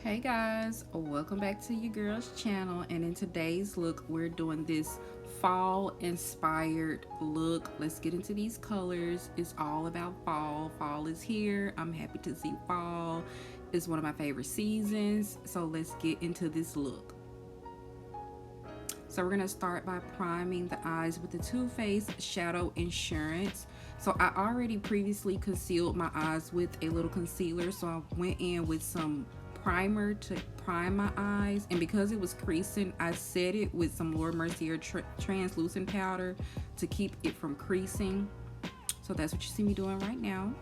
Hey guys, welcome back to your girl's channel, and in today's look we're doing this fall inspired look. Let's get into these colors. It's all about fall. Fall is here. I'm happy to see fall. It's one of my favorite seasons, so let's get into this look. So we're going to start by priming the eyes with the Too Faced Shadow Insurance. So I already previously concealed my eyes with a little concealer, so I went in with some primer to prime my eyes, and because it was creasing, I set it with some Mericier translucent powder to keep it from creasing. So that's what you see me doing right now.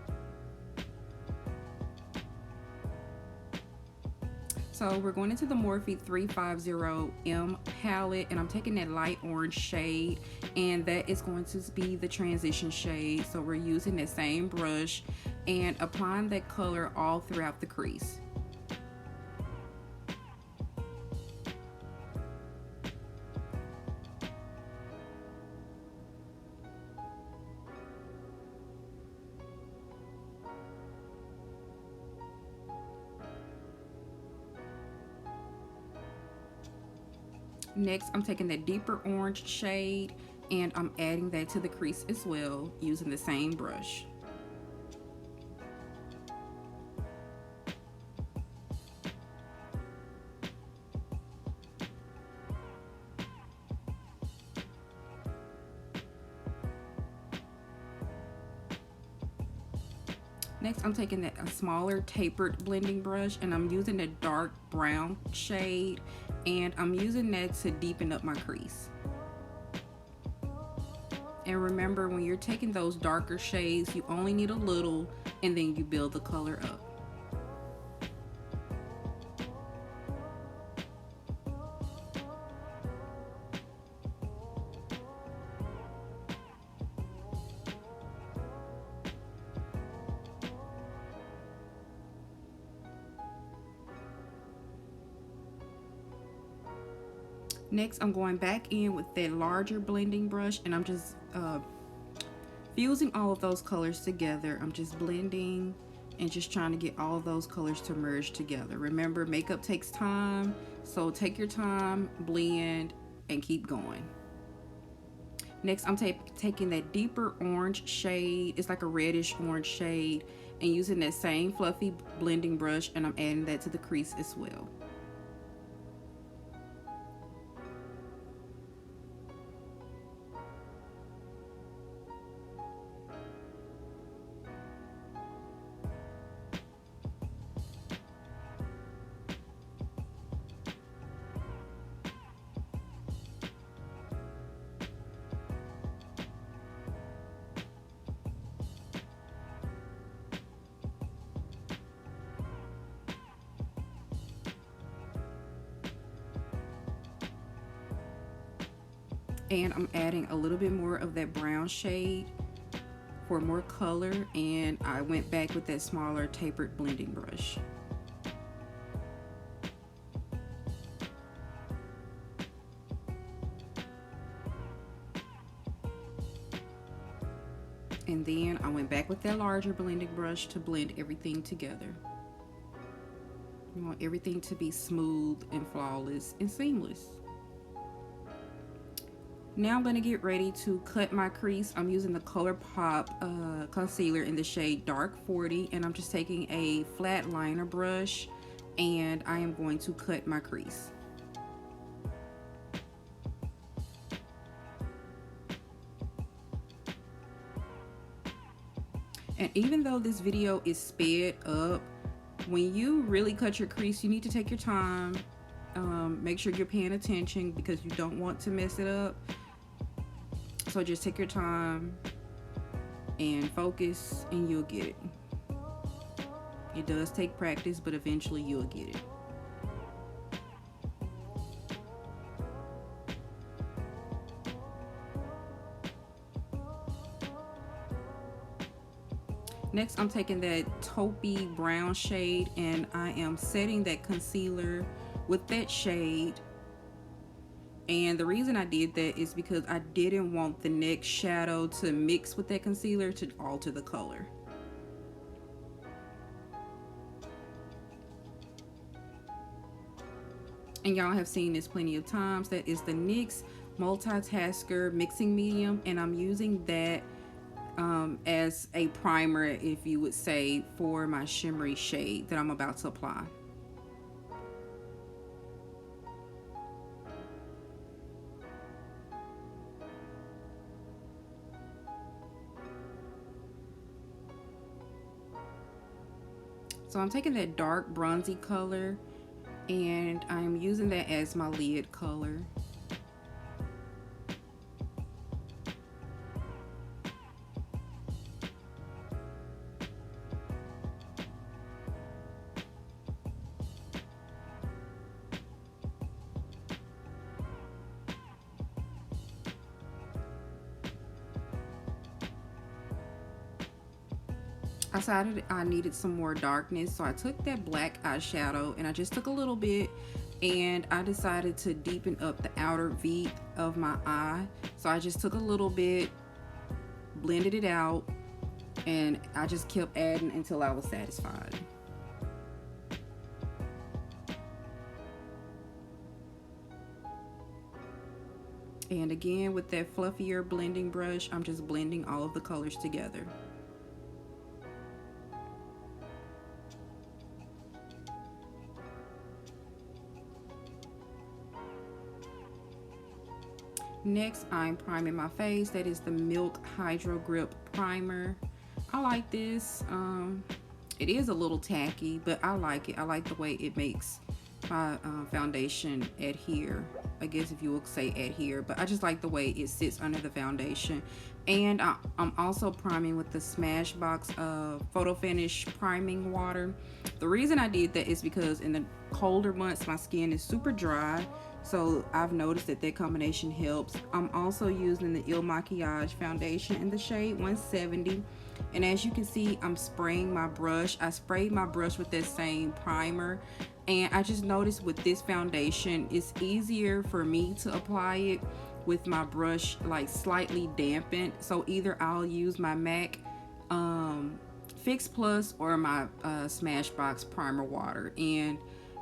So we're going into the Morphe 350M palette, and I'm taking that light orange shade, and that is going to be the transition shade. So we're using that same brush and applying that color all throughout the crease. Next, I'm taking that deeper orange shade and I'm adding that to the crease as well using the same brush. Next, I'm taking a smaller tapered blending brush and I'm using a dark brown shade, and I'm using that to deepen up my crease. And remember, when you're taking those darker shades, you only need a little and then you build the color up. Next, I'm going back in with that larger blending brush and I'm just fusing all of those colors together. I'm just blending and just trying to get all of those colors to merge together. Remember, makeup takes time, so take your time, blend, and keep going. Next, I'm taking that deeper orange shade. It's like a reddish orange shade, and using that same fluffy blending brush, and I'm adding that to the crease as well. And I'm adding a little bit more of that brown shade for more color, and I went back with that smaller tapered blending brush. And then I went back with that larger blending brush to blend everything together. You want everything to be smooth and flawless and seamless. Now I'm going to get ready to cut my crease. I'm using the ColourPop concealer in the shade Dark 40, and I'm just taking a flat liner brush and I am going to cut my crease. And even though this video is sped up, when you really cut your crease, you need to take your time. Make sure you're paying attention because you don't want to mess it up. So just take your time and focus and you'll get it. It does take practice, but eventually you'll get it. Next, I'm taking that taupey brown shade and I am setting that concealer with that shade. And the reason I did that is because I didn't want the next shadow to mix with that concealer to alter the color. and y'all have seen this plenty of times. That is the NYX Multitasker Mixing Medium, and I'm using that as a primer, if you would say, for my shimmery shade that I'm about to apply. So I'm taking that dark bronzy color and I'm using that as my lid color. I decided I needed some more darkness, so I took that black eyeshadow and I just took a little bit and I decided to deepen up the outer V of my eye. So I just took a little bit, blended it out, and I just kept adding until I was satisfied. And again, with that fluffier blending brush, I'm just blending all of the colors together. Next, I'm priming my face. That is the Milk Hydro Grip Primer. I like this. It is a little tacky, but I like it. I like the way it makes my foundation adhere. I guess if you would say adhere, but I just like the way it sits under the foundation. And I'm also priming with the Smashbox Photo Finish Priming Water. The reason I did that is because in the colder months, my skin is super dry. So I've noticed that that combination helps. I'm also using the Makiage foundation in the shade 170. And as you can see, I'm spraying my brush. I sprayed my brush with that same primer. And I just noticed with this foundation, it's easier for me to apply it with my brush like slightly dampened. So either I'll use my MAC Fix Plus or my Smashbox Primer Water. And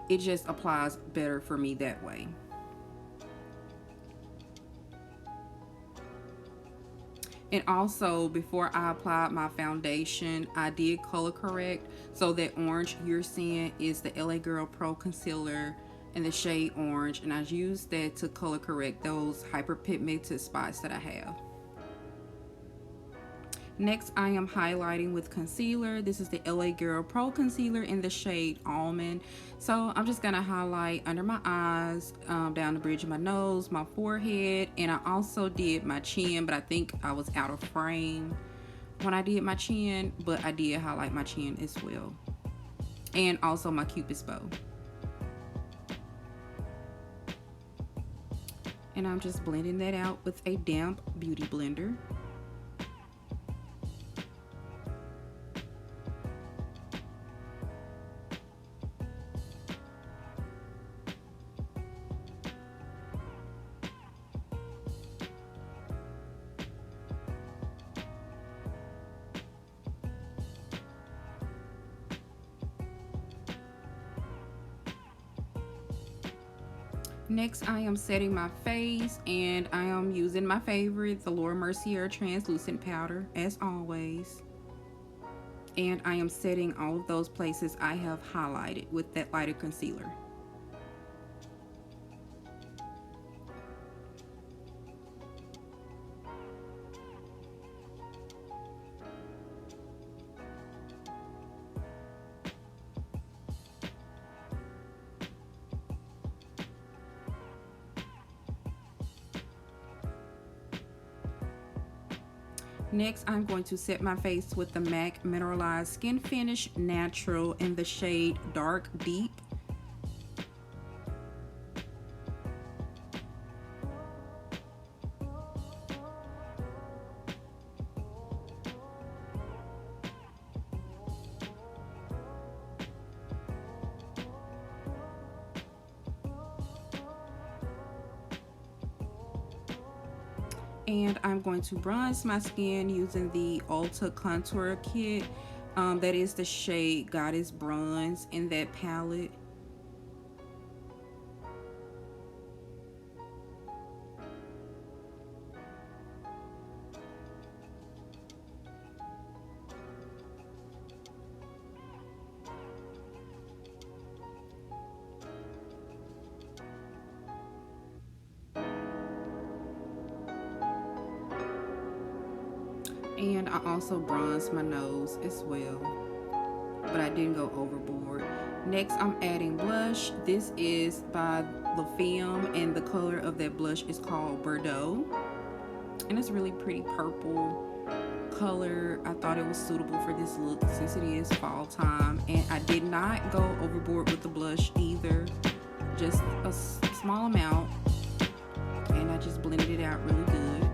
it just applies better for me that way. And also, before I applied my foundation, I did color correct. So that orange you're seeing is the LA Girl Pro Concealer in the shade orange. And I used that to color correct those hyperpigmented spots that I have. Next, I am highlighting with concealer. This is the LA Girl Pro Concealer in the shade Almond. So I'm just gonna highlight under my eyes, down the bridge of my nose, my forehead, and I also did my chin, but I think I was out of frame when I did my chin, but I did highlight my chin as well. And also my Cupid's bow. And I'm just blending that out with a damp beauty blender. Next, I am setting my face, and I am using my favorite, the Mericier translucent powder, as always. And I am setting all of those places I have highlighted with that lighter concealer. Next, I'm going to set my face with the MAC Mineralize Skin Finish Natural in the shade Dark Deep. And I'm going to bronze my skin using the Ulta Contour Kit. That is the shade Goddess Bronze in that palette. And I also bronzed my nose as well, but I didn't go overboard. Next, I'm adding blush. This is by La Femme, and the color of that blush is called Bordeaux. And it's really pretty purple color. I thought it was suitable for this look since it is fall time. And I did not go overboard with the blush either. Just a small amount. And I just blended it out really good.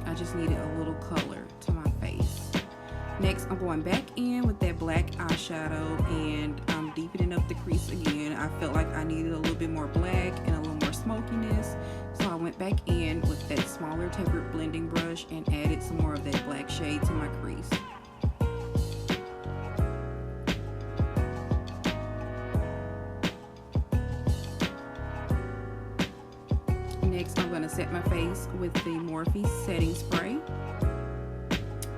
I just needed a little color to my face. Next, I'm going back in with that black eyeshadow, and I'm deepening up the crease again. I felt like I needed a little bit more black and a little more smokiness, so I went back in with that smaller tapered blending brush and added some more of that black shade to my crease. Next, I'm going to set my face with the Morphe setting spray.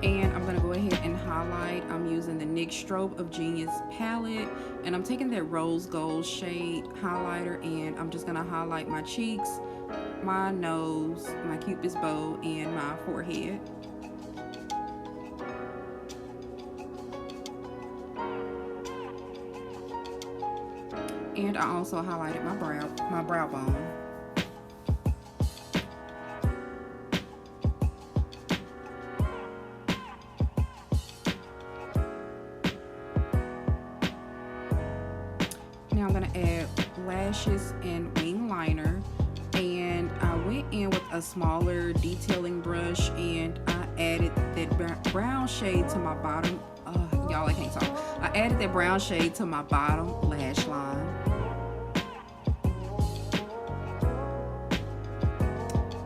And I'm going to go ahead and highlight. I'm using the NYX Strobe of Genius palette. And I'm taking that rose gold shade highlighter, and I'm just going to highlight my cheeks, my nose, my cupid's bow, and my forehead. And I also highlighted my brow bone. Now I'm going to add lashes and wing liner, and I went in with a smaller detailing brush, and I added that brown shade to my bottom. Y'all, I can't talk. I added that brown shade to my bottom lash line.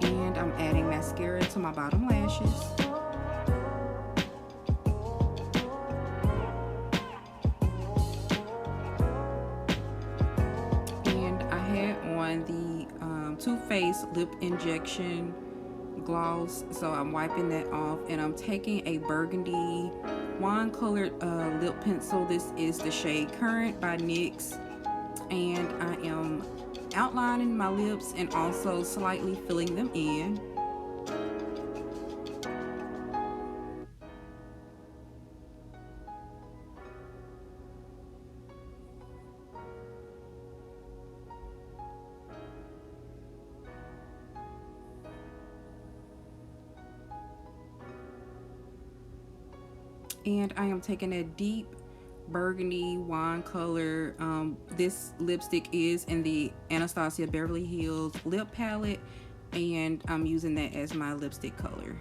And I'm adding mascara to my bottom lashes. The Too Faced lip injection gloss, so I'm wiping that off, and I'm taking a burgundy wine colored lip pencil. This is the shade Currant by NYX, and I am outlining my lips and also slightly filling them in. And I am taking a deep burgundy wine color. This lipstick is in the Anastasia Beverly Hills lip palette, and I'm using that as my lipstick color.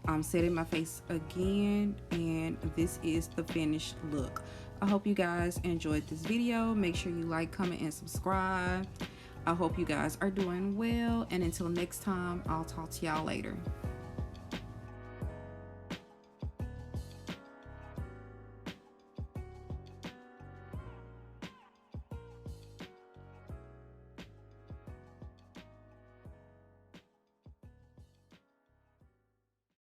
I'm setting my face again, and this is the finished look. I hope you guys enjoyed this video. Make sure you like, comment, and subscribe. I hope you guys are doing well, and until next time, I'll talk to y'all later.